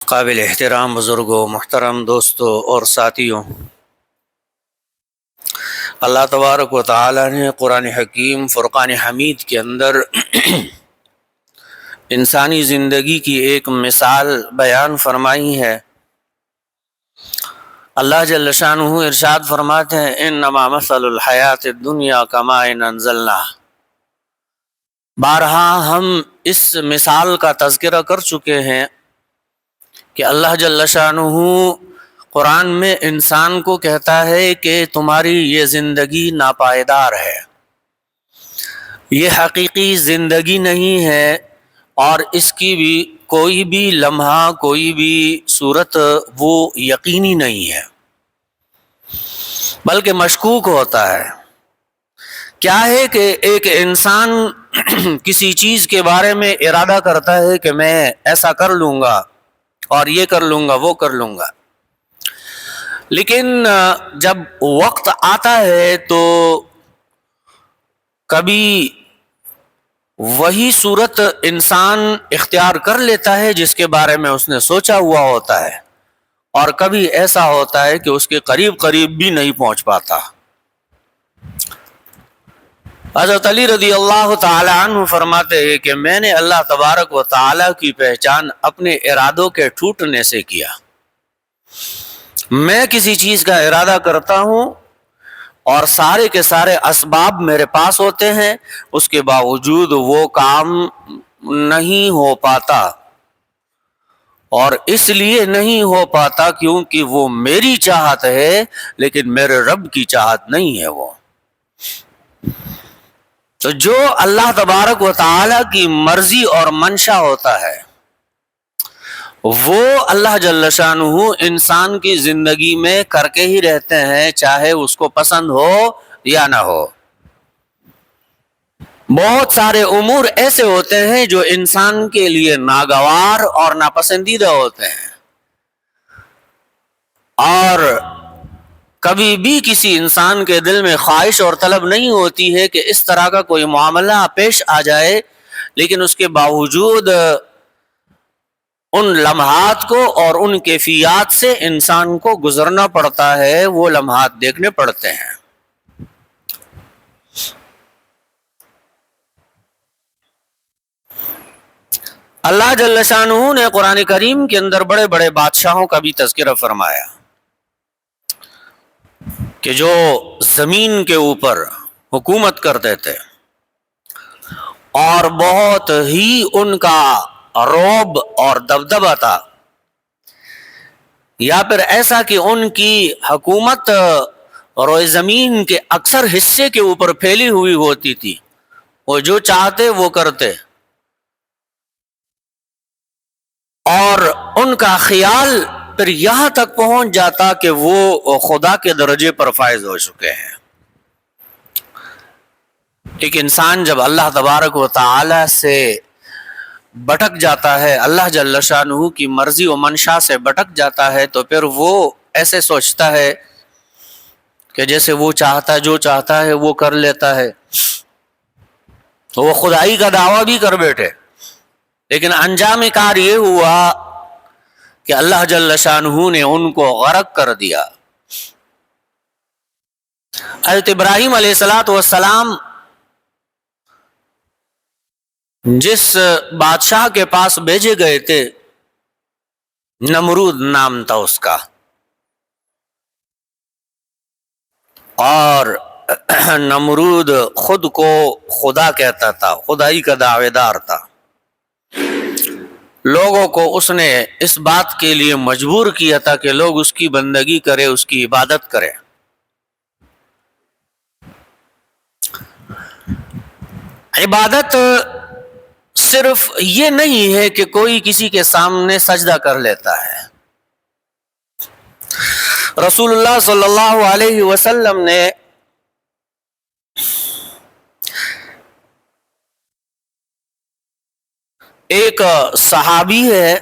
قابل احترام بزرگوں، محترم دوستوں اور ساتھیوں، اللہ تبارک و تعالی نے قرآن حکیم فرقان حمید کے اندر انسانی زندگی کی ایک مثال بیان فرمائی ہے۔ اللہ جل شانہ ارشاد فرماتے ہیں انما مثل الحیات الدنیا کماء انزلناہ۔ بارہا ہم اس مثال کا تذکرہ کر چکے ہیں کہ اللہ جل شانہ قرآن میں انسان کو کہتا ہے کہ تمہاری یہ زندگی ناپائیدار ہے، یہ حقیقی زندگی نہیں ہے، اور اس کی بھی کوئی بھی لمحہ، کوئی بھی صورت وہ یقینی نہیں ہے، بلکہ مشکوک ہوتا ہے۔ کیا ہے کہ ایک انسان کسی چیز کے بارے میں ارادہ کرتا ہے کہ میں ایسا کر لوں گا اور یہ کر لوں گا، وہ کر لوں گا، لیکن جب وقت آتا ہے تو کبھی وہی صورت انسان اختیار کر لیتا ہے جس کے بارے میں اس نے سوچا ہوا ہوتا ہے، اور کبھی ایسا ہوتا ہے کہ اس کے قریب قریب بھی نہیں پہنچ پاتا۔ حضرت علی رضی اللہ تعالی عنہ فرماتے ہیں کہ میں نے اللہ تبارک و تعالی کی پہچان اپنے ارادوں کے ٹوٹنے سے کیا۔ میں کسی چیز کا ارادہ کرتا ہوں اور سارے کے سارے اسباب میرے پاس ہوتے ہیں، اس کے باوجود وہ کام نہیں ہو پاتا، اور اس لیے نہیں ہو پاتا کیونکہ وہ میری چاہت ہے لیکن میرے رب کی چاہت نہیں ہے۔ وہ تو جو اللہ تبارک و تعالی کی مرضی اور منشا ہوتا ہے وہ اللہ جل شانہ انسان کی زندگی میں کر کے ہی رہتے ہیں، چاہے اس کو پسند ہو یا نہ ہو۔ بہت سارے امور ایسے ہوتے ہیں جو انسان کے لیے ناگوار اور ناپسندیدہ ہوتے ہیں، اور کبھی بھی کسی انسان کے دل میں خواہش اور طلب نہیں ہوتی ہے کہ اس طرح کا کوئی معاملہ پیش آ جائے، لیکن اس کے باوجود ان لمحات کو اور ان کیفیات سے انسان کو گزرنا پڑتا ہے، وہ لمحات دیکھنے پڑتے ہیں۔ اللہ جل شانہ نے قرآن کریم کے اندر بڑے بڑے بادشاہوں کا بھی تذکرہ فرمایا کہ جو زمین کے اوپر حکومت کرتے تھے اور بہت ہی ان کا رعب اور دبدبہ تھا، یا پھر ایسا کہ ان کی حکومت روئے زمین کے اکثر حصے کے اوپر پھیلی ہوئی ہوتی تھی، وہ جو چاہتے وہ کرتے، اور ان کا خیال پھر یہاں تک پہنچ جاتا کہ وہ خدا کے درجے پر فائز ہو چکے ہیں۔ ایک انسان جب اللہ تبارک و تعالی سے بھٹک جاتا ہے، اللہ جل شانہ کی مرضی و منشا سے بھٹک جاتا ہے، تو پھر وہ ایسے سوچتا ہے کہ جیسے وہ چاہتا ہے، جو چاہتا ہے وہ کر لیتا ہے، تو وہ خدائی کا دعویٰ بھی کر بیٹھے، لیکن انجام کار یہ ہوا کہ اللہ جل شانہ نے ان کو غرق کر دیا۔ حضرت ابراہیم علیہ السلام جس بادشاہ کے پاس بھیجے گئے تھے، نمرود نام تھا اس کا، اور نمرود خود کو خدا کہتا تھا، خدائی کا دعوے دار تھا۔ لوگوں کو اس نے اس بات کے لیے مجبور کیا تھا کہ لوگ اس کی بندگی کرے، اس کی عبادت کرے۔ عبادت صرف یہ نہیں ہے کہ کوئی کسی کے سامنے سجدہ کر لیتا ہے۔ رسول اللہ صلی اللہ علیہ وسلم نے ایک صحابی ہے،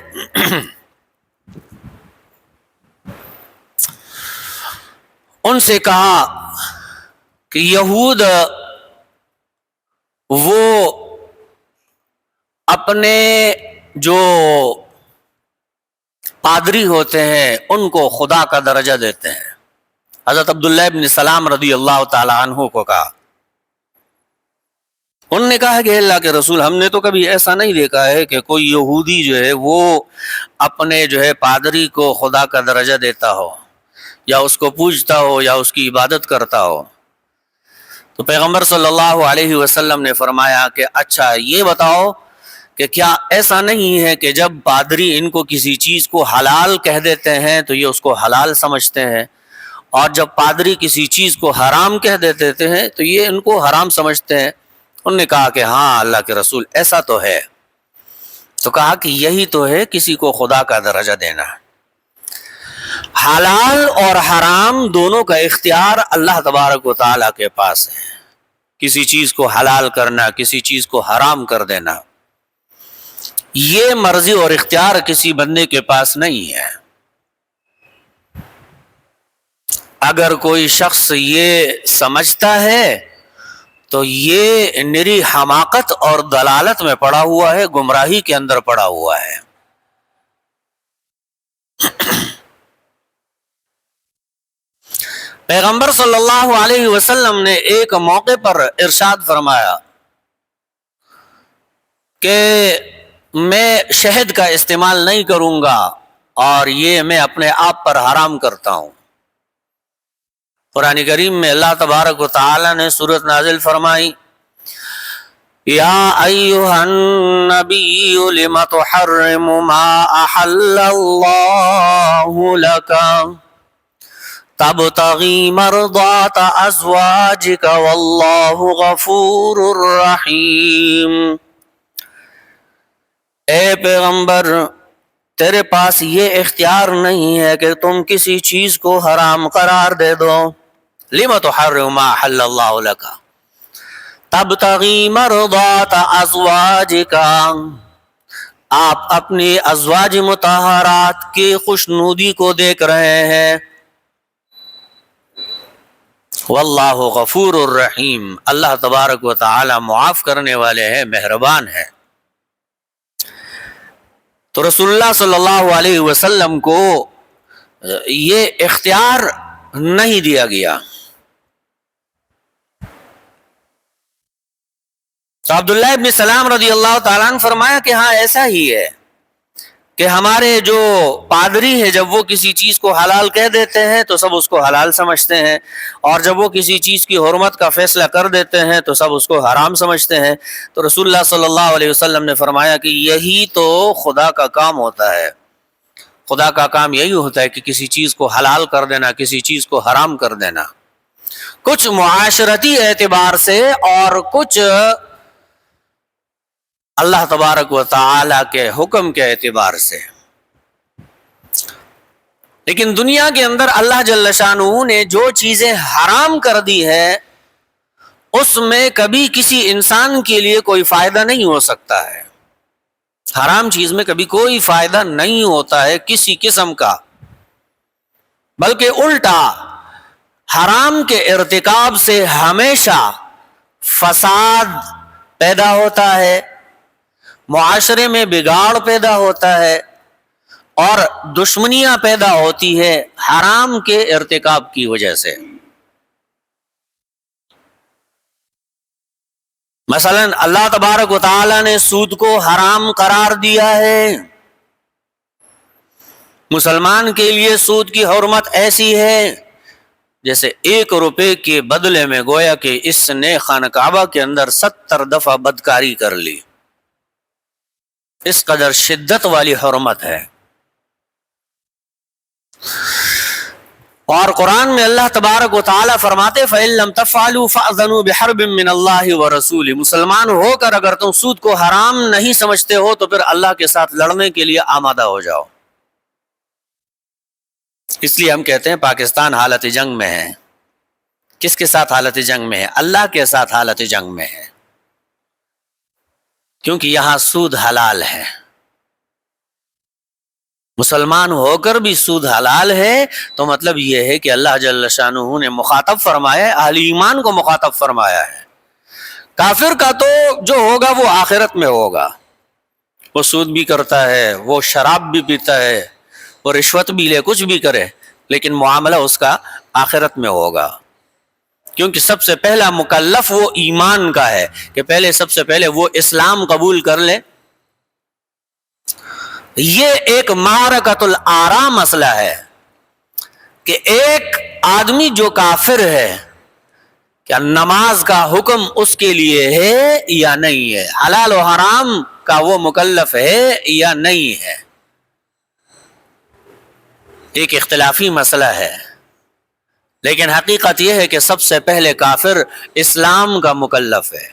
ان سے کہا کہ یہود وہ اپنے جو پادری ہوتے ہیں ان کو خدا کا درجہ دیتے ہیں۔ حضرت عبداللہ ابن سلام رضی اللہ تعالی عنہ کو کہا، انہوں نے کہا کہ اللہ کے رسول، ہم نے تو کبھی ایسا نہیں دیکھا ہے کہ کوئی یہودی جو ہے وہ اپنے جو ہے پادری کو خدا کا درجہ دیتا ہو یا اس کو پوجتا ہو یا اس کی عبادت کرتا ہو۔ تو پیغمبر صلی اللہ علیہ وسلم نے فرمایا کہ اچھا یہ بتاؤ کہ کیا ایسا نہیں ہے کہ جب پادری ان کو کسی چیز کو حلال کہہ دیتے ہیں تو یہ اس کو حلال سمجھتے ہیں، اور جب پادری کسی چیز کو حرام کہہ دیتے ہیں تو یہ ان کو حرام سمجھتے ہیں؟ انہوں نے کہا کہ ہاں اللہ کے رسول ایسا تو ہے۔ تو کہا کہ یہی تو ہے کسی کو خدا کا درجہ دینا۔ حلال اور حرام دونوں کا اختیار اللہ تبارک و تعالیٰ کے پاس ہے۔ کسی چیز کو حلال کرنا، کسی چیز کو حرام کر دینا، یہ مرضی اور اختیار کسی بندے کے پاس نہیں ہے۔ اگر کوئی شخص یہ سمجھتا ہے تو یہ نری حماقت اور دلالت میں پڑا ہوا ہے، گمراہی کے اندر پڑا ہوا ہے۔ پیغمبر صلی اللہ علیہ وسلم نے ایک موقع پر ارشاد فرمایا کہ میں شہد کا استعمال نہیں کروں گا اور یہ میں اپنے آپ پر حرام کرتا ہوں۔ قرآن کریم میں اللہ تبارک و تعالی نے سورۃ نازل فرمائی، یا ایھا النبی لم تحرم ما احل اللہ لک تبتغی مرضات ازواجک واللہ غفور رحیم۔ اے پیغمبر، تیرے پاس یہ اختیار نہیں ہے کہ تم کسی چیز کو حرام قرار دے دو۔ لم تحرم ما احل اللہ لک تبتغی مرضات ازواجک، آپ اپنی ازواج مطہرات کی خوشنودی کو دیکھ رہے ہیں۔ واللہ غفور الرحیم، اللہ تبارک و تعالی معاف کرنے والے ہیں، مہربان ہے۔ تو رسول اللہ صلی اللہ علیہ وسلم کو یہ اختیار نہیں دیا گیا۔ تو عبداللہ ابن سلام رضی اللہ تعالیٰ عنہ فرمایا کہ ہاں ایسا ہی ہے کہ ہمارے جو پادری ہے جب وہ کسی چیز کو حلال کہہ دیتے ہیں تو سب اس کو حلال سمجھتے ہیں، اور جب وہ کسی چیز کی حرمت کا فیصلہ کر دیتے ہیں تو سب اس کو حرام سمجھتے ہیں۔ تو رسول اللہ صلی اللہ علیہ وسلم نے فرمایا کہ یہی تو خدا کا کام ہوتا ہے۔ خدا کا کام یہی ہوتا ہے کہ کسی چیز کو حلال کر دینا، کسی چیز کو حرام کر دینا، کچھ معاشرتی اعتبار سے اور کچھ اللہ تبارک و تعالی کے حکم کے اعتبار سے۔ لیکن دنیا کے اندر اللہ جل شانہ نے جو چیزیں حرام کر دی ہے اس میں کبھی کسی انسان کے لیے کوئی فائدہ نہیں ہو سکتا ہے۔ حرام چیز میں کبھی کوئی فائدہ نہیں ہوتا ہے کسی قسم کا، بلکہ الٹا حرام کے ارتکاب سے ہمیشہ فساد پیدا ہوتا ہے، معاشرے میں بگاڑ پیدا ہوتا ہے اور دشمنیاں پیدا ہوتی ہے حرام کے ارتکاب کی وجہ سے۔ مثلا اللہ تبارک و تعالی نے سود کو حرام قرار دیا ہے۔ مسلمان کے لیے سود کی حرمت ایسی ہے جیسے 1 روپے کے بدلے میں گویا کہ اس نے خانہ کعبہ کے اندر 70 دفعہ بدکاری کر لی، اس قدر شدت والی حرمت ہے۔ اور قرآن میں اللہ تبارک و تعالی فرماتے فَإِن لَّمْ تَفْعَلُوا فَأْذَنُوا بِحَرْبٍ مِّنَ اللَّهِ وَرَسُولِهِ، مسلمان ہو کر اگر تم سود کو حرام نہیں سمجھتے ہو تو پھر اللہ کے ساتھ لڑنے کے لیے آمادہ ہو جاؤ۔ اس لیے ہم کہتے ہیں پاکستان حالت جنگ میں ہے۔ کس کے ساتھ حالت جنگ میں ہے؟ اللہ کے ساتھ حالت جنگ میں ہے، کیونکہ یہاں سود حلال ہے۔ مسلمان ہو کر بھی سود حلال ہے تو مطلب یہ ہے کہ اللہ جل شانہ نے مخاطب فرمایا ہے، اہل ایمان کو مخاطب فرمایا ہے۔ کافر کا تو جو ہوگا وہ آخرت میں ہوگا، وہ سود بھی کرتا ہے، وہ شراب بھی پیتا ہے، وہ رشوت بھی لے کچھ بھی کرے لیکن معاملہ اس کا آخرت میں ہوگا، کیونکہ سب سے پہلا مکلف وہ ایمان کا ہے کہ پہلے سب سے پہلے وہ اسلام قبول کر لے۔ یہ ایک معرکۃ الآراء مسئلہ ہے کہ ایک آدمی جو کافر ہے کیا نماز کا حکم اس کے لیے ہے یا نہیں ہے، حلال و حرام کا وہ مکلف ہے یا نہیں ہے، ایک اختلافی مسئلہ ہے۔ لیکن حقیقت یہ ہے کہ سب سے پہلے کافر اسلام کا مکلف ہے،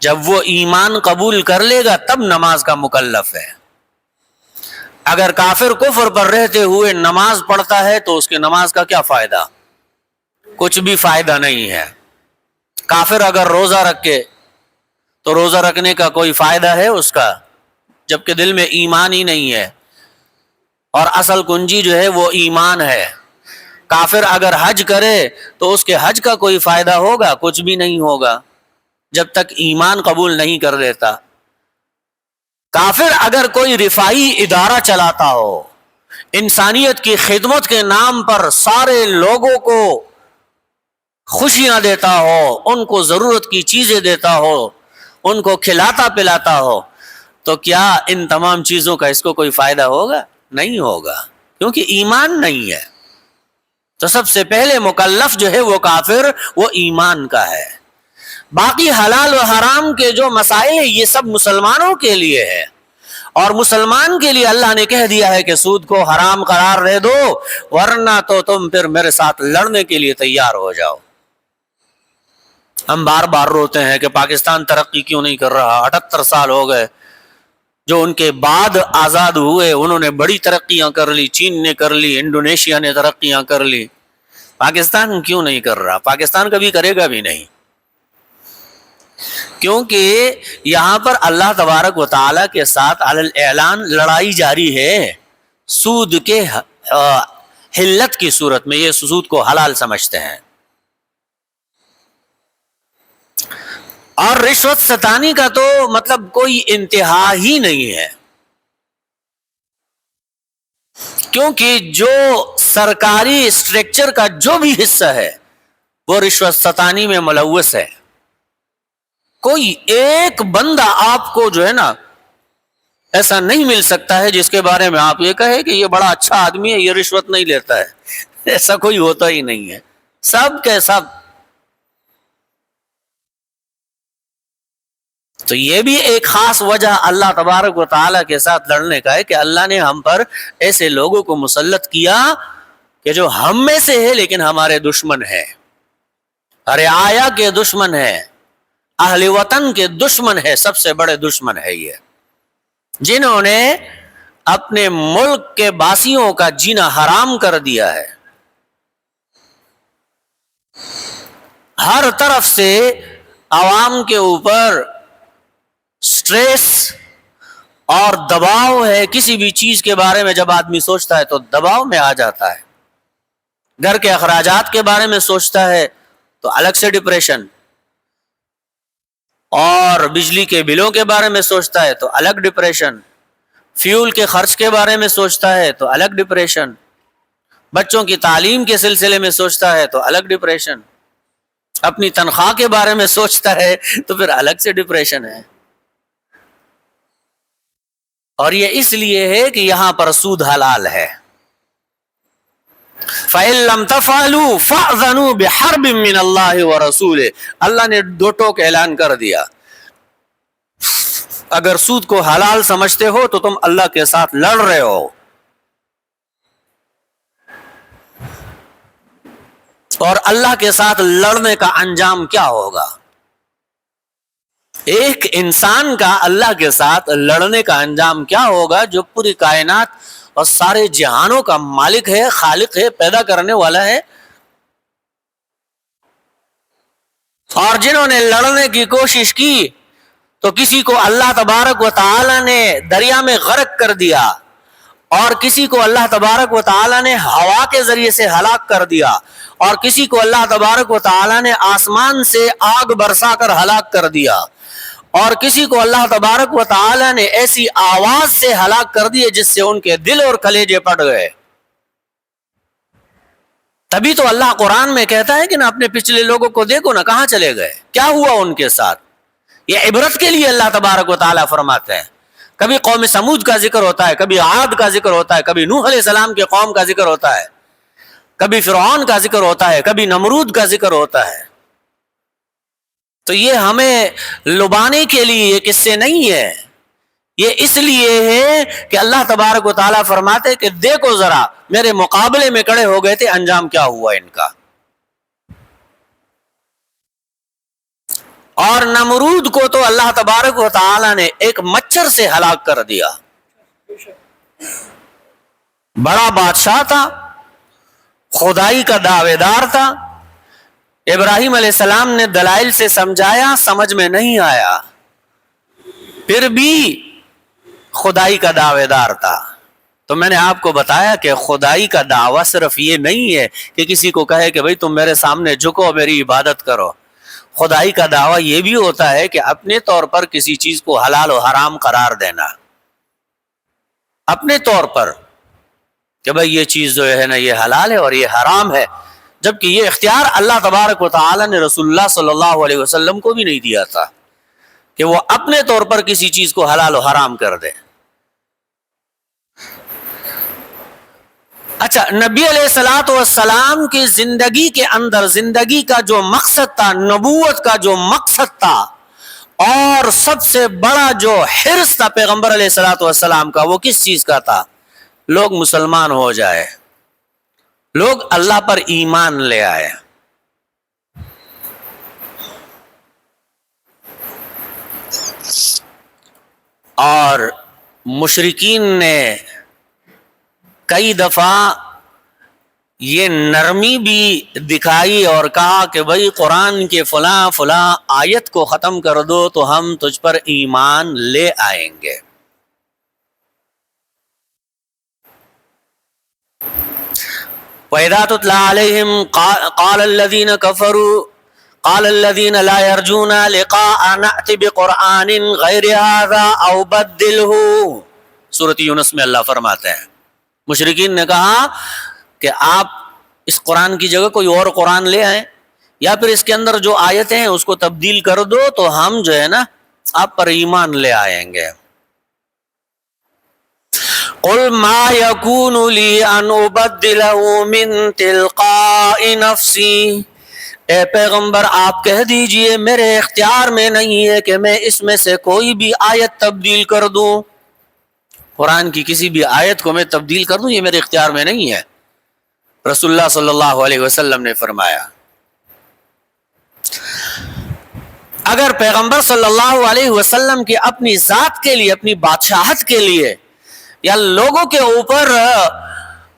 جب وہ ایمان قبول کر لے گا تب نماز کا مکلف ہے۔ اگر کافر کفر پر رہتے ہوئے نماز پڑھتا ہے تو اس کی نماز کا کیا فائدہ؟ کچھ بھی فائدہ نہیں ہے۔ کافر اگر روزہ رکھے تو روزہ رکھنے کا کوئی فائدہ ہے اس کا، جبکہ دل میں ایمان ہی نہیں ہے، اور اصل کنجی جو ہے وہ ایمان ہے۔ کافر اگر حج کرے تو اس کے حج کا کوئی فائدہ ہوگا؟ کچھ بھی نہیں ہوگا جب تک ایمان قبول نہیں کر دیتا۔ کافر اگر کوئی رفاہی ادارہ چلاتا ہو، انسانیت کی خدمت کے نام پر سارے لوگوں کو خوشیاں دیتا ہو، ان کو ضرورت کی چیزیں دیتا ہو، ان کو کھلاتا پلاتا ہو، تو کیا ان تمام چیزوں کا اس کو کوئی فائدہ ہوگا؟ نہیں ہوگا، کیونکہ ایمان نہیں ہے۔ تو سب سے پہلے مکلف جو ہے وہ کافر، وہ ایمان کا ہے۔ باقی حلال و حرام کے جو مسائل ہیں یہ سب مسلمانوں کے لیے ہے، اور مسلمان کے لیے اللہ نے کہہ دیا ہے کہ سود کو حرام قرار دے دو ورنہ تو تم پھر میرے ساتھ لڑنے کے لیے تیار ہو جاؤ۔ ہم بار بار روتے ہیں کہ پاکستان ترقی کیوں نہیں کر رہا، 78 سال ہو گئے، جو ان کے بعد آزاد ہوئے انہوں نے بڑی ترقیاں کر لی، چین نے کر لی، انڈونیشیا نے ترقیاں کر لی، پاکستان کیوں نہیں کر رہا؟ پاکستان کبھی کرے گا بھی نہیں، کیونکہ یہاں پر اللہ تبارک و تعالیٰ کے ساتھ علی الاعلان لڑائی جاری ہے، سود کے حلت کی صورت میں یہ سود کو حلال سمجھتے ہیں، اور رشوت ستانی کا تو مطلب کوئی انتہا ہی نہیں ہے، کیونکہ جو سرکاری اسٹرکچر کا جو بھی حصہ ہے وہ رشوت ستانی میں ملوث ہے۔ کوئی ایک بندہ آپ کو جو ہے نا ایسا نہیں مل سکتا ہے جس کے بارے میں آپ یہ کہے کہ یہ بڑا اچھا آدمی ہے، یہ رشوت نہیں لیتا ہے، ایسا کوئی ہوتا ہی نہیں ہے، سب کے سب۔ تو یہ بھی ایک خاص وجہ اللہ تبارک و تعالیٰ کے ساتھ لڑنے کا ہے کہ اللہ نے ہم پر ایسے لوگوں کو مسلط کیا کہ جو ہم میں سے ہے لیکن ہمارے دشمن ہے، رعایا کے دشمن ہے، اہل وطن کے دشمن ہے، سب سے بڑے دشمن ہے یہ، جنہوں نے اپنے ملک کے باسیوں کا جینا حرام کر دیا ہے۔ ہر طرف سے عوام کے اوپر سٹریس اور دباؤ ہے، کسی بھی چیز کے بارے میں جب آدمی سوچتا ہے تو دباؤ میں آ جاتا ہے، گھر کے اخراجات کے بارے میں سوچتا ہے تو الگ سے ڈپریشن، اور بجلی کے بلوں کے بارے میں سوچتا ہے تو الگ ڈپریشن، فیول کے خرچ کے بارے میں سوچتا ہے تو الگ ڈپریشن، بچوں کی تعلیم کے سلسلے میں سوچتا ہے تو الگ ڈپریشن، اپنی تنخواہ کے بارے میں سوچتا ہے تو پھر الگ سے ڈپریشن ہے۔ اور یہ اس لیے ہے کہ یہاں پر سود حلال ہے۔ فَإِن لَمْ تَفْعَلُوا فَأْذَنُوا بِحَرْبٍ مِّنَ اللَّهِ وَرَسُولِهِ، اللہ نے دو ٹوک اعلان کر دیا، اگر سود کو حلال سمجھتے ہو تو تم اللہ کے ساتھ لڑ رہے ہو، اور اللہ کے ساتھ لڑنے کا انجام کیا ہوگا؟ ایک انسان کا اللہ کے ساتھ لڑنے کا انجام کیا ہوگا جو پوری کائنات اور سارے جہانوں کا مالک ہے، خالق ہے، پیدا کرنے والا ہے، اور جنہوں نے لڑنے کی کوشش کی تو کسی کو اللہ تبارک و تعالی نے دریا میں غرق کر دیا، اور کسی کو اللہ تبارک و تعالی نے ہوا کے ذریعے سے ہلاک کر دیا، اور کسی کو اللہ تبارک و تعالی نے آسمان سے آگ برسا کر ہلاک کر دیا، اور کسی کو اللہ تبارک و تعالی نے ایسی آواز سے ہلاک کر دیے جس سے ان کے دل اور کلیجے پھٹ گئے. تبھی تو اللہ قرآن میں کہتا ہے کہ نا اپنے پچھلے لوگوں کو دیکھو نا کہاں چلے گئے, کیا ہوا ان کے ساتھ. یہ عبرت کے لیے اللہ تبارک و تعالیٰ فرماتے ہیں. کبھی قوم سمود کا ذکر ہوتا ہے, کبھی عاد کا ذکر ہوتا ہے, کبھی نوح علیہ السلام کے قوم کا ذکر ہوتا ہے, کبھی فرعون کا ذکر ہوتا ہے, کبھی نمرود کا ذکر ہوتا ہے. تو یہ ہمیں لبانے کے لیے یہ قصے نہیں ہے, یہ اس لیے ہے کہ اللہ تبارک و تعالیٰ فرماتے کہ دیکھو ذرا میرے مقابلے میں کھڑے ہو گئے تھے, انجام کیا ہوا ان کا. اور نمرود کو تو اللہ تبارک و تعالیٰ نے ایک مچھر سے ہلاک کر دیا. بڑا بادشاہ تھا, خدائی کا دعوے دار تھا. ابراہیم علیہ السلام نے دلائل سے سمجھایا, سمجھ میں نہیں آیا, پھر بھی خدائی کا دعوے دار تھا. تو میں نے آپ کو بتایا کہ خدائی کا دعویٰ صرف یہ نہیں ہے کہ کسی کو کہے کہ بھئی تم میرے سامنے جھکو, میری عبادت کرو. خدائی کا دعویٰ یہ بھی ہوتا ہے کہ اپنے طور پر کسی چیز کو حلال و حرام قرار دینا, اپنے طور پر کہ بھئی یہ چیز جو ہے نا یہ حلال ہے اور یہ حرام ہے, جبکہ یہ اختیار اللہ تبارک و تعالی نے رسول اللہ صلی اللہ علیہ وسلم کو بھی نہیں دیا تھا کہ وہ اپنے طور پر کسی چیز کو حلال و حرام کر دے. اچھا, نبی علیہ الصلوۃ والسلام کی زندگی کے اندر زندگی کا جو مقصد تھا, نبوت کا جو مقصد تھا, اور سب سے بڑا جو حرص تھا پیغمبر علیہ الصلوۃ والسلام کا, وہ کس چیز کا تھا؟ لوگ مسلمان ہو جائے, لوگ اللہ پر ایمان لے آئے. اور مشرکین نے کئی دفعہ یہ نرمی بھی دکھائی اور کہا کہ بھئی قرآن کے فلاں فلاں آیت کو ختم کر دو تو ہم تجھ پر ایمان لے آئیں گے. وَإِذَا تُتْلَىٰ عَلَيْهِمْ قَالَ الَّذِينَ كَفَرُوا قَالَ الَّذِينَ لَا يَرْجُونَ لِقَاءَنَا نَأْتِ بِقُرْآنٍ غَيْرِ هَٰذَا أَوْ بَدِّلْهُ. سورۃ یونس میں اللہ فرماتے ہیں مشرکین نے کہا کہ آپ اس قرآن کی جگہ کوئی اور قرآن لے آئیں, یا پھر اس کے اندر جو آیتیں ہیں اس کو تبدیل کر دو تو ہم جو ہے نا آپ پر ایمان لے آئیں گے. قُلْ مَا يَكُونُ لِي أَنْ أُبَدِّلَهُ مِنْ تِلْقَاءِ نَفْسِي. اے پیغمبر آپ کہہ دیجئے میرے اختیار میں نہیں ہے کہ میں اس میں سے کوئی بھی آیت تبدیل کر دوں, قرآن کی کسی بھی آیت کو میں تبدیل کر دوں, یہ میرے اختیار میں نہیں ہے. رسول اللہ صلی اللہ علیہ وسلم نے فرمایا اگر پیغمبر صلی اللہ علیہ وسلم کی اپنی ذات کے لیے, اپنی بادشاہت کے لیے, یا لوگوں کے اوپر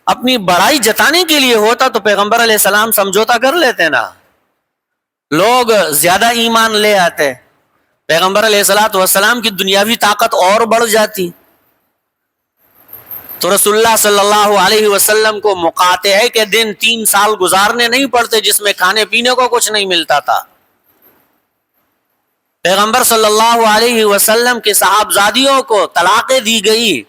اپنی بڑائی جتانے کے لیے ہوتا تو پیغمبر علیہ السلام سمجھوتا کر لیتے نا, لوگ زیادہ ایمان لے آتے, پیغمبر علیہ الصلوۃ والسلام کی دنیاوی طاقت اور بڑھ جاتی. تو رسول اللہ صلی اللہ علیہ وسلم کو مقاطعے کے دن 3 سال گزارنے نہیں پڑتے جس میں کھانے پینے کو کچھ نہیں ملتا تھا. پیغمبر صلی اللہ علیہ وسلم کے صحابزادیوں کو طلاقیں دی گئی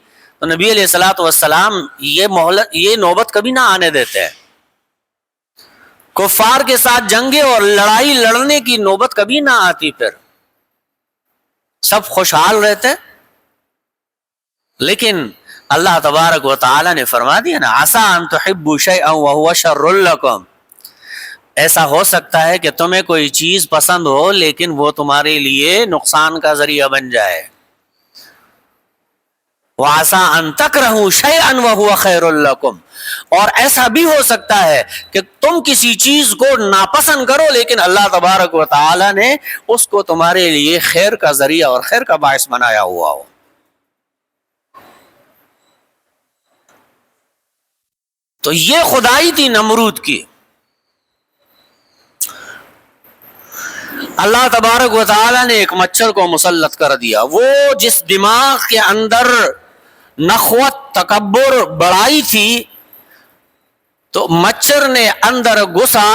تو نبی علیہ الصلوۃ والسلام یہ نوبت کبھی نہ آنے دیتے. کفار کے ساتھ جنگیں اور لڑائی لڑنے کی نوبت کبھی نہ آتی, پھر سب خوشحال رہتے. لیکن اللہ تبارک و تعالی نے فرما دیا نا, عسیٰ ان تحبوا شیئا وہو شر لکم. ایسا ہو سکتا ہے کہ تمہیں کوئی چیز پسند ہو لیکن وہ تمہارے لیے نقصان کا ذریعہ بن جائے. وعسیٰ ان تکرہوا شیئا وہو خیر لکم. اور ایسا بھی ہو سکتا ہے کہ تم کسی چیز کو ناپسند کرو لیکن اللہ تبارک و تعالی نے اس کو تمہارے لیے خیر کا ذریعہ اور خیر کا باعث بنایا ہوا ہو. تو یہ خدائی تھی نمرود کی. اللہ تبارک و تعالی نے ایک مچھر کو مسلط کر دیا, وہ جس دماغ کے اندر نخوت, تکبر, بڑائی تھی, تو مچھر نے اندر گھسا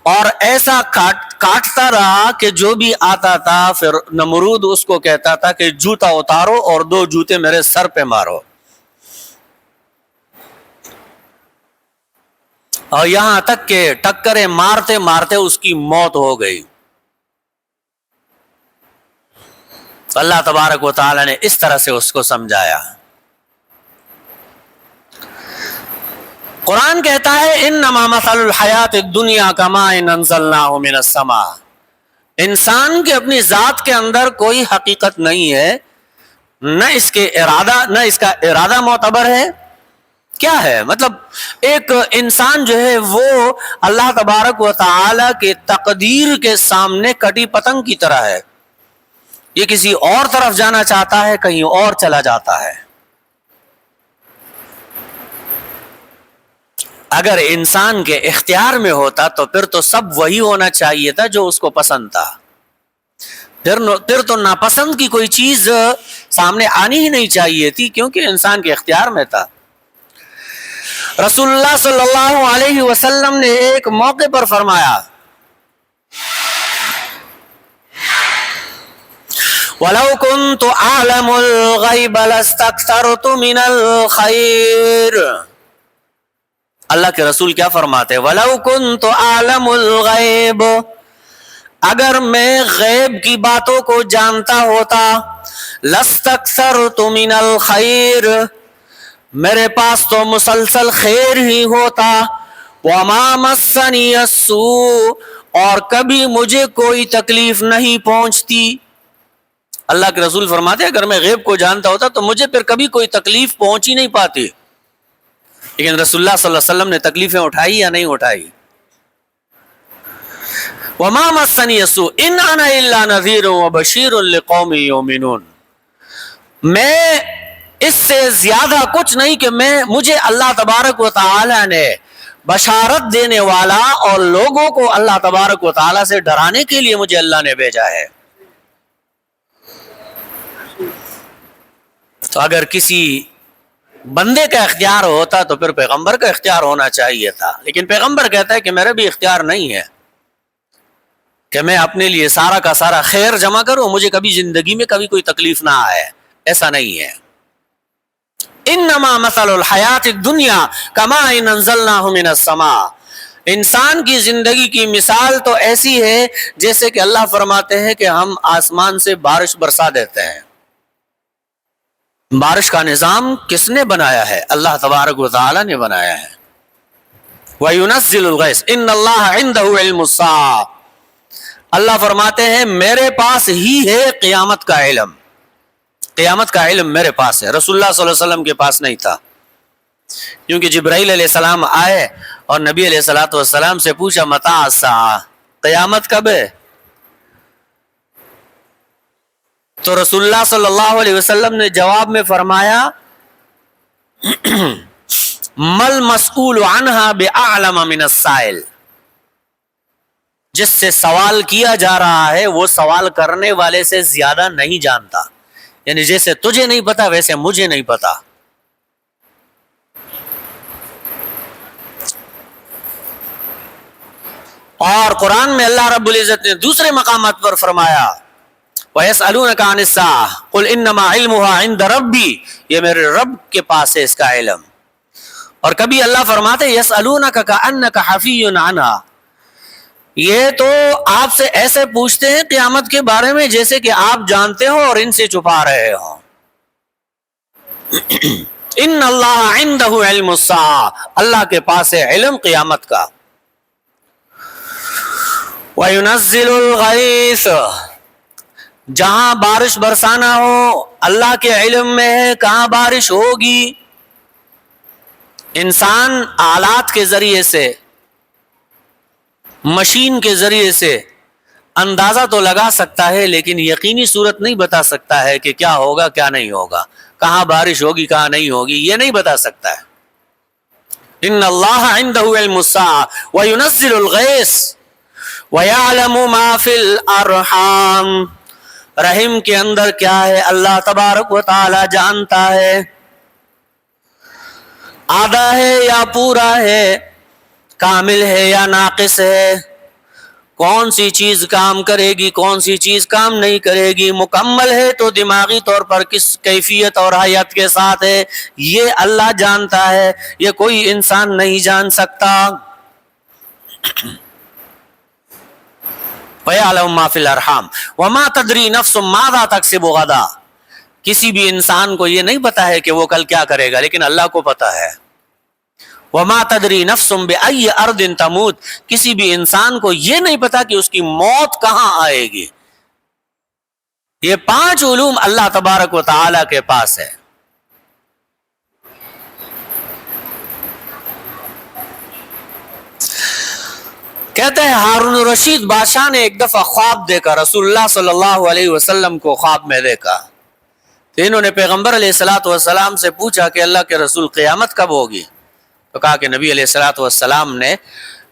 اور ایسا کاٹتا رہا کہ جو بھی آتا تھا پھر نمرود اس کو کہتا تھا کہ جوتا اتارو اور 2 جوتے میرے سر پہ مارو، اور یہاں تک کہ ٹکریں مارتے مارتے اس کی موت ہو گئی۔ اللہ تبارک و تعالی نے اس طرح سے اس کو سمجھایا۔ قرآن کہتا ہے انما مثل الحیات الدنیا کماء انزلناہ من السماء، انسان کے اپنی ذات کے اندر کوئی حقیقت نہیں ہے، نہ اس کا ارادہ معتبر ہے۔ کیا ہے مطلب؟ ایک انسان جو ہے وہ اللہ تبارک و تعالی کے تقدیر کے سامنے کٹی پتنگ کی طرح ہے، یہ کسی اور طرف جانا چاہتا ہے، کہیں اور چلا جاتا ہے۔ اگر انسان کے اختیار میں ہوتا تو پھر تو سب وہی ہونا چاہیے تھا جو اس کو پسند تھا، پھر تو ناپسند کی کوئی چیز سامنے آنی ہی نہیں چاہیے تھی، کیونکہ انسان کے اختیار میں تھا۔ رسول اللہ صلی اللہ علیہ وسلم نے ایک موقع پر فرمایا وَلَوْ كُنْتُ أَعْلَمُ الْغَيْبَ لَاسْتَكْثَرْتُ مِنَ الْخَيْرِ، اللہ کے رسول کیا فرماتے ہیں؟ وَلَوْ كُنْتُ أَعْلَمُ الْغَيْبَ، اگر میں غیب کی باتوں کو جانتا ہوتا، لَاسْتَكْثَرْتُ مِنَ الْخَيْرِ، میرے پاس تو مسلسل خیر ہی ہوتا، وَمَا مَسَّنِيَ السُّوءُ، اور کبھی مجھے کوئی تکلیف نہیں پہنچتی۔ اللہ کے رسول فرماتے ہیں اگر میں غیب کو جانتا ہوتا تو مجھے پھر کبھی کوئی تکلیف پہنچ ہی نہیں پاتی، لیکن رسول اللہ صلی اللہ علیہ وسلم نے تکلیفیں اٹھائی یا نہیں اٹھائی؟ وَمَا مَسَّنِيَ السُّوءُ إِنْ أَنَا إِلَّا نَذِيرٌ وَبَشِيرٌ لِقَوْمٍ يُؤْمِنُونَ، میں اس سے زیادہ کچھ نہیں کہ مجھے اللہ تبارک و تعالی نے بشارت دینے والا اور لوگوں کو اللہ تبارک و تعالی سے ڈرانے کے لیے مجھے اللہ نے بھیجا ہے۔ تو اگر کسی بندے کا اختیار ہوتا تو پھر پیغمبر کا اختیار ہونا چاہیے تھا، لیکن پیغمبر کہتا ہے کہ میرا بھی اختیار نہیں ہے کہ میں اپنے لیے سارا کا سارا خیر جمع کروں، مجھے کبھی زندگی میں کبھی کوئی تکلیف نہ آئے، ایسا نہیں ہے۔ انما مثل الحیات الدنیا کماء انزلناہ من السماء، انسان کی زندگی کی مثال تو ایسی ہے جیسے کہ اللہ فرماتے ہیں کہ ہم آسمان سے بارش برسا دیتے ہیں۔ بارش کا نظام کس نے بنایا ہے؟ اللہ تبارک و تعالی نے بنایا ہے۔ وَيُنَزِّلُ الْغَيْثَ إِنَّ اللَّهَ عِنْدَهُ عِلْمُ السَّاعَةِ، اللہ فرماتے ہیں میرے پاس ہی ہے قیامت کا علم، قیامت کا علم میرے پاس ہے، رسول اللہ صلی اللہ علیہ وسلم کے پاس نہیں تھا، کیونکہ جبرائیل علیہ السلام آئے اور نبی علیہ السلام سے پوچھا متى الساعہ، قیامت کب ہے؟ تو رسول اللہ صلی اللہ علیہ وسلم نے جواب میں فرمایا مل مسئول عنہا بأعلم من السائل، جس سے سوال کیا جا رہا ہے وہ سوال کرنے والے سے زیادہ نہیں جانتا، یعنی جیسے تجھے نہیں پتا ویسے مجھے نہیں پتا۔ اور قرآن میں اللہ رب العزت نے دوسرے مقامات پر فرمایا وَيَسْأَلُونَكَ عَنِ السَّاعَةِ قُلْ إِنَّمَا عِلْمُهَا عِنْدَ رَبِّي، یہ میرے رب کے پاس ہے اس کا علم۔ اور کبھی اللہ فرماتے يَسْأَلُونَكَ كَأَنَّكَ حَفِيٌّ عَنْهَا، یہ تو آپ سے ایسے پوچھتے ہیں قیامت کے بارے میں جیسے کہ آپ جانتے ہو اور ان سے چھپا رہے ہو۔ ان اللہ عنده علم الساعہ، اللہ کے پاس ہے علم قیامت کا۔ وَيُنَزِّلُ الْغَيْثَ، جہاں بارش برسانا ہو اللہ کے علم میں ہے کہاں بارش ہوگی۔ انسان آلات کے ذریعے سے، مشین کے ذریعے سے اندازہ تو لگا سکتا ہے لیکن یقینی صورت نہیں بتا سکتا ہے کہ کیا ہوگا کیا نہیں ہوگا، کہاں بارش ہوگی کہاں نہیں ہوگی، یہ نہیں بتا سکتا ہے۔ ان اللہ عنده علم الساعہ وینزل الغیث ویعلم ما فی الارحام، رحم کے اندر کیا ہے اللہ تبارک و تعالی جانتا ہے، آدھا ہے یا پورا ہے، کامل ہے یا ناقص ہے، کون سی چیز کام کرے گی کون سی چیز کام نہیں کرے گی، مکمل ہے تو دماغی طور پر کس کیفیت اور حیت کے ساتھ ہے یہ اللہ جانتا ہے، یہ کوئی انسان نہیں جان سکتا۔ وَيَعْلَمُ مَا فِي الْأَرْحَامِ وَمَا تَدْرِي نَفْسٌ مَاذَا تَكْسِبُ غَدًا۔ کسی بھی انسان کو یہ نہیں پتا ہے کہ وہ کل کیا کرے گا، لیکن اللہ کو پتا ہے۔ وَمَا تَدْرِي نَفْسٌ بِأَيِّ أَرْضٍ تَمُوتُ، کسی بھی انسان کو یہ نہیں پتا کہ اس کی موت کہاں آئے گی۔ یہ 5 علوم اللہ تبارک و تعالی کے پاس ہے۔ کہتے ہیں ہارون الرشید بادشاہ نے ایک دفعہ خواب دیکھا، رسول اللہ صلی اللہ علیہ وسلم کو خواب میں دیکھا، تو انہوں نے پیغمبر علیہ الصلوۃ والسلام سے پوچھا کہ اللہ کے رسول قیامت کب ہوگی؟ تو کہا کہ نبی علیہ الصلوۃ والسلام نے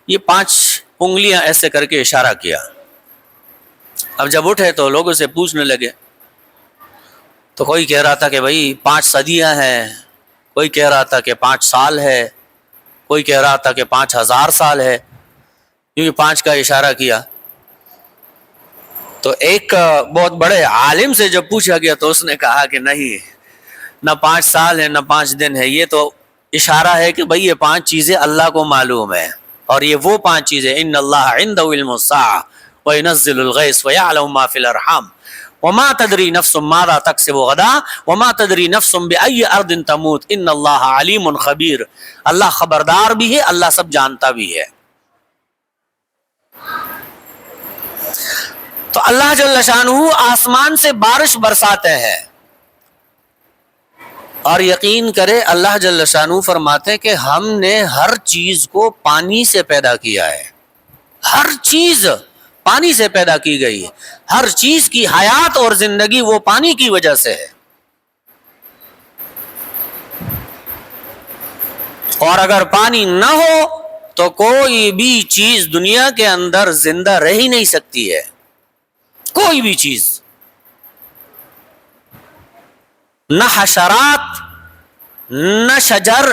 یہ 5 انگلیاں ایسے کر کے اشارہ کیا۔ اب جب اٹھے تو لوگوں سے پوچھنے لگے، تو کوئی کہہ رہا تھا کہ بھائی 5 صدیاں ہیں، کوئی کہہ رہا تھا کہ 5 سال ہے، کوئی کہہ رہا تھا کہ 5000 سال ہے، کیونکہ 5 کا اشارہ کیا۔ تو ایک بہت بڑے عالم سے جب پوچھا گیا تو اس نے کہا کہ نہیں، نہ 5 سال ہے نہ 5 دن ہے، یہ تو اشارہ ہے کہ بھئی یہ 5 چیزیں اللہ کو معلوم ہے، اور یہ وہ 5 چیزیں ان اللہ عنده علم الساعة وينزل الغیث ويعلم ما في الارحام وما تدری نفس ماذا تکسب غدا وما تدری نفس بأي ارض تموت ان اللہ علیم خبیر۔ اللہ خبردار بھی ہے، اللہ سب جانتا بھی ہے۔ تو اللہ جل شانہ آسمان سے بارش برساتے ہیں، اور یقین کرے اللہ جل شانہ فرماتے کہ ہم نے ہر چیز کو پانی سے پیدا کیا ہے، ہر چیز پانی سے پیدا کی گئی ہے، ہر چیز کی حیات اور زندگی وہ پانی کی وجہ سے ہے۔ اور اگر پانی نہ ہو تو کوئی بھی چیز دنیا کے اندر زندہ رہ ہی نہیں سکتی ہے، کوئی بھی چیز، نہ حشرات، نہ شجر،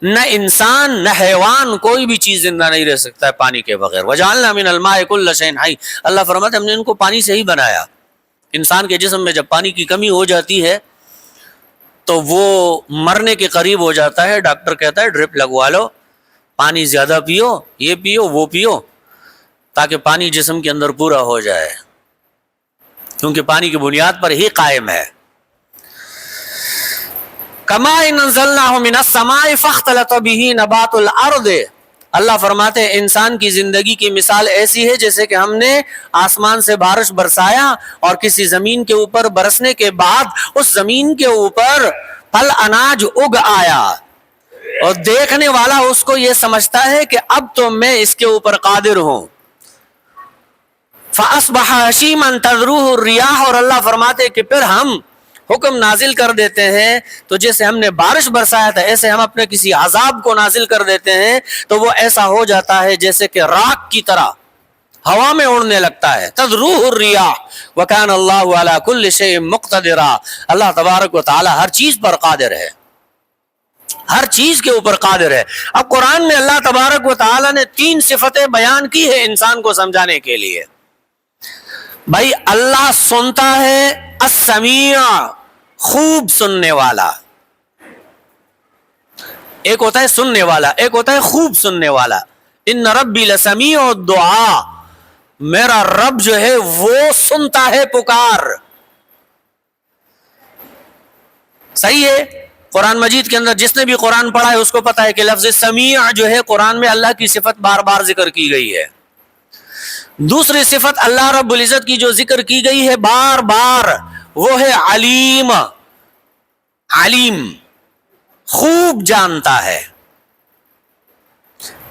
نہ انسان، نہ حیوان، کوئی بھی چیز زندہ نہیں رہ سکتا ہے پانی کے بغیر۔ وَجَعَلْنَا مِنَ الْمَاءِ كُلَّ شَيْءٍ حَيٍّ، اللہ فرماتے ہم نے ان کو پانی سے ہی بنایا۔ انسان کے جسم میں جب پانی کی کمی ہو جاتی ہے تو وہ مرنے کے قریب ہو جاتا ہے، ڈاکٹر کہتا ہے ڈرپ لگوا لو، پانی زیادہ پیو، یہ پیو وہ پیو، تاکہ پانی جسم کے اندر پورا ہو جائے، کیونکہ پانی کی بنیاد پر ہی قائم ہے۔ کَمَاءٍ أَنزَلْنَاهُ مِنَ السَّمَاءِ فَاخْتَلَطَ بِهِ نَبَاتُ الْأَرْضِ، اللہ فرماتے ہیں انسان کی زندگی کی مثال ایسی ہے جیسے کہ ہم نے آسمان سے بارش برسایا اور کسی زمین کے اوپر برسنے کے بعد اس زمین کے اوپر پھل اناج اگ آیا، اور دیکھنے والا اس کو یہ سمجھتا ہے کہ اب تو میں اس کے اوپر قادر ہوں۔ فَأَصْبَحَ هَشِيمًا تَذْرُوهُ الرِّيَاحُ، اور اللہ فرماتے کہ پھر ہم حکم نازل کر دیتے ہیں، تو جیسے ہم نے بارش برسایا تھا ایسے ہم اپنے کسی عذاب کو نازل کر دیتے ہیں تو وہ ایسا ہو جاتا ہے جیسے کہ راکھ کی طرح ہوا میں اڑنے لگتا ہے۔ تذروہ الریاح وکان اللہ علی کل شیء مقتدرا، اللہ تبارک و تعالی ہر چیز پر قادر ہے، ہر چیز کے اوپر قادر ہے۔ اب قرآن میں اللہ تبارک و تعالی نے 3 صفتیں بیان کی ہے انسان کو سمجھانے کے لیے۔ بھائی اللہ سنتا ہے، السمیع، خوب سننے والا، ایک ہوتا ہے سننے والا، ایک ہوتا ہے خوب سننے والا۔ ان ربی لسمیع الدعاء، میرا رب جو ہے وہ سنتا ہے پکار۔ صحیح ہے، قرآن مجید کے اندر جس نے بھی قرآن پڑھا ہے اس کو پتا ہے کہ لفظ سمیع جو ہے قرآن میں اللہ کی صفت بار بار ذکر کی گئی ہے۔ دوسری صفت اللہ رب العزت کی جو ذکر کی گئی ہے بار بار وہ ہے علیم، علیم، خوب جانتا ہے،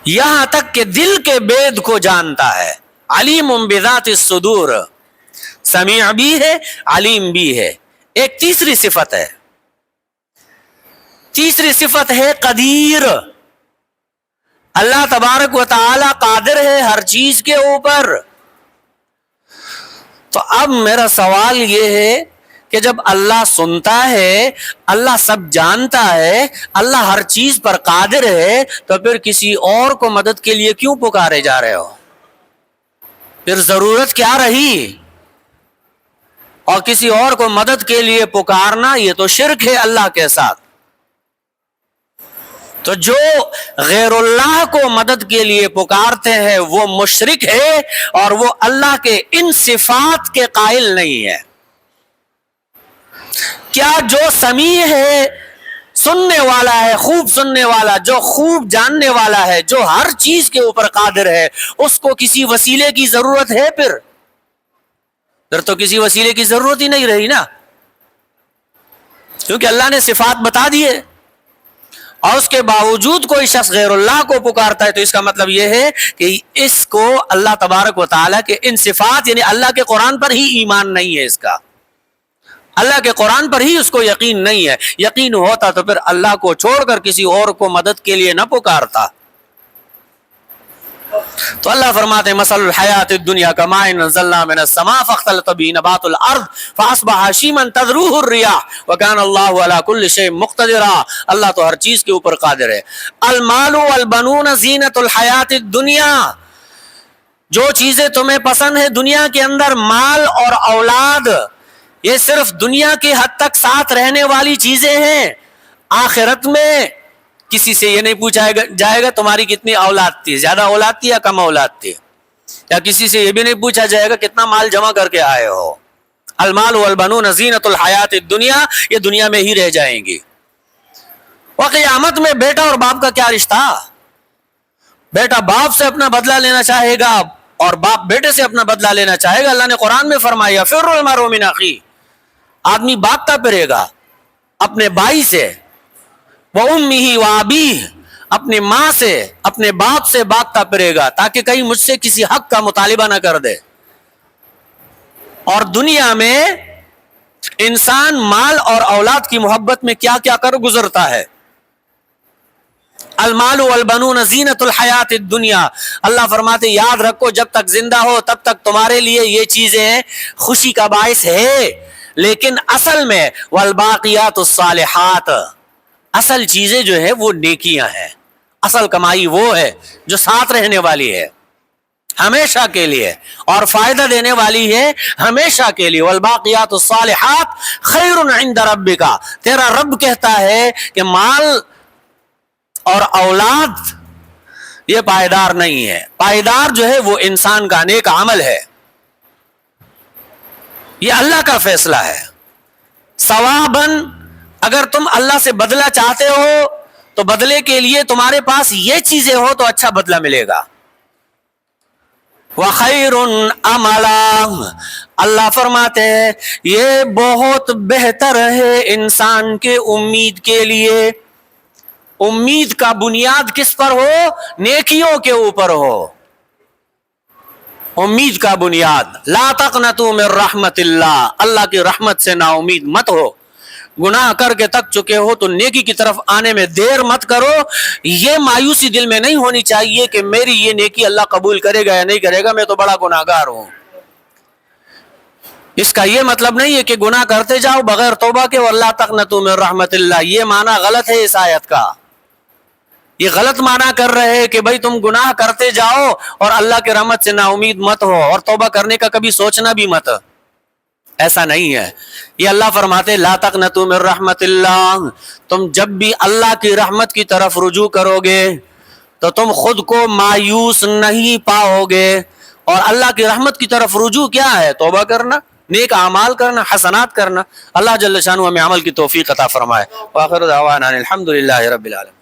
یہاں تک کہ دل کے بید کو جانتا ہے۔ علیم بذات الصدور، سمیع بھی ہے علیم بھی ہے۔ ایک تیسری صفت ہے، تیسری صفت ہے قدیر، اللہ تبارک و تعالی قادر ہے ہر چیز کے اوپر۔ تو اب میرا سوال یہ ہے کہ جب اللہ سنتا ہے، اللہ سب جانتا ہے، اللہ ہر چیز پر قادر ہے، تو پھر کسی اور کو مدد کے لیے کیوں پکارے جا رہے ہو؟ پھر ضرورت کیا رہی؟ اور کسی اور کو مدد کے لیے پکارنا یہ تو شرک ہے اللہ کے ساتھ. تو جو غیر اللہ کو مدد کے لیے پکارتے ہیں وہ مشرک ہے اور وہ اللہ کے ان صفات کے قائل نہیں ہے. کیا جو سمیع ہے، سننے والا ہے، خوب سننے والا، جو خوب جاننے والا ہے، جو ہر چیز کے اوپر قادر ہے، اس کو کسی وسیلے کی ضرورت ہے؟ پھر تو کسی وسیلے کی ضرورت ہی نہیں رہی نا، کیونکہ اللہ نے صفات بتا دیے. اور اس کے باوجود کوئی شخص غیر اللہ کو پکارتا ہے تو اس کا مطلب یہ ہے کہ اس کو اللہ تبارک و تعالیٰ کے ان صفات یعنی اللہ کے قرآن پر ہی ایمان نہیں ہے. اس کا اللہ کے قرآن پر ہی اس کو یقین نہیں ہے. یقین ہوتا تو پھر اللہ کو چھوڑ کر کسی اور کو مدد کے لیے نہ پکارتا. تو اللہ فرماتے ہیں مثل الحیات الدنیا کماء انزلنا من السماء فاختلط به نبات الارض فاصبح هشيما تذروه الرياح وكان الله على كل شيء مقتدرا. اللہ تو ہر چیز کے اوپر قادر ہے. المال والبنون زینت الحیات الدنیا، جو چیزیں تمہیں پسند ہے دنیا کے اندر، مال اور اولاد، یہ صرف دنیا کے حد تک ساتھ رہنے والی چیزیں ہیں. آخرت میں کسی سے یہ نہیں پوچھا جائے گا تمہاری کتنی اولاد تھی، زیادہ اولاد تھی یا کم اولاد تھی، یا کسی سے یہ بھی نہیں پوچھا جائے گا کتنا مال جمع کر کے آئے ہو. المال والبنون زینت الحیات الدنیا، یہ دنیا میں ہی رہ جائیں گی. اور قیامت میں بیٹا اور باپ کا کیا رشتہ؟ بیٹا باپ سے اپنا بدلہ لینا چاہے گا اور باپ بیٹے سے اپنا بدلہ لینا چاہے گا. اللہ نے قرآن میں فرمایا فر المرء من اخیہ، آدمی بھاگتا پھرے گا اپنے بھائی سے، وَأُمِّهِ وَأَبِيهِ، اپنی ماں سے، اپنے باپ سے بھاگتا پھرے گا تاکہ کہیں مجھ سے کسی حق کا مطالبہ نہ کر دے. اور دنیا میں انسان مال اور اولاد کی محبت میں کیا کیا کر گزرتا ہے. المال والبنون زینت الحیات الدنیا، اللہ فرماتے یاد رکھو جب تک زندہ ہو تب تک تمہارے لیے یہ چیزیں خوشی کا باعث ہے، لیکن اصل میں والباقیات الصالحات، اصل چیزیں جو ہے وہ نیکیاں ہیں. اصل کمائی وہ ہے جو ساتھ رہنے والی ہے ہمیشہ کے لیے اور فائدہ دینے والی ہے ہمیشہ کے لیے. والباقیات الصالحات خیر عند ربک، تیرا رب کہتا ہے کہ مال اور اولاد یہ پائیدار نہیں ہے. پائیدار جو ہے وہ انسان کا نیک عمل ہے. یہ اللہ کا فیصلہ ہے. ثواباً اگر تم اللہ سے بدلہ چاہتے ہو تو بدلے کے لیے تمہارے پاس یہ چیزیں ہو تو اچھا بدلہ ملے گا. وَخَيْرٌ عَمَلًا، اللہ فرماتے ہیں یہ بہت بہتر ہے انسان کے امید کے لیے. امید کا بنیاد کس پر ہو؟ نیکیوں کے اوپر ہو. امید کا بنیاد لا تقنطوا من رحمت اللہ، اللہ کی رحمت سے نا امید مت ہو. گناہ کر کے تک چکے ہو تو نیکی کی طرف آنے میں دیر مت کرو. یہ مایوسی دل میں نہیں ہونی چاہیے کہ میری یہ نیکی اللہ قبول کرے گا یا نہیں کرے گا، میں تو بڑا گناہ گار ہوں. اس کا یہ مطلب نہیں ہے کہ گناہ کرتے جاؤ بغیر توبہ کے واللہ تقنطوا من رحمت اللہ. یہ معنی غلط ہے اس آیت کا. یہ غلط معنی کر رہے ہیں کہ بھائی تم گناہ کرتے جاؤ اور اللہ کے رحمت سے نا امید مت ہو اور توبہ کرنے کا کبھی سوچنا بھی مت. ایسا نہیں ہے. یہ اللہ فرماتے لا تقنطوا من رحمت اللہ، تم جب بھی اللہ کی رحمت کی طرف رجوع کرو گے تو تم خود کو مایوس نہیں پاؤ گے. اور اللہ کی رحمت کی طرف رجوع کیا ہے؟ توبہ کرنا، نیک اعمال کرنا، حسنات کرنا. اللہ جل شانہ ہمیں عمل کی توفیق عطا فرمائے. وآخر دعوانا الحمدللہ رب العالمین.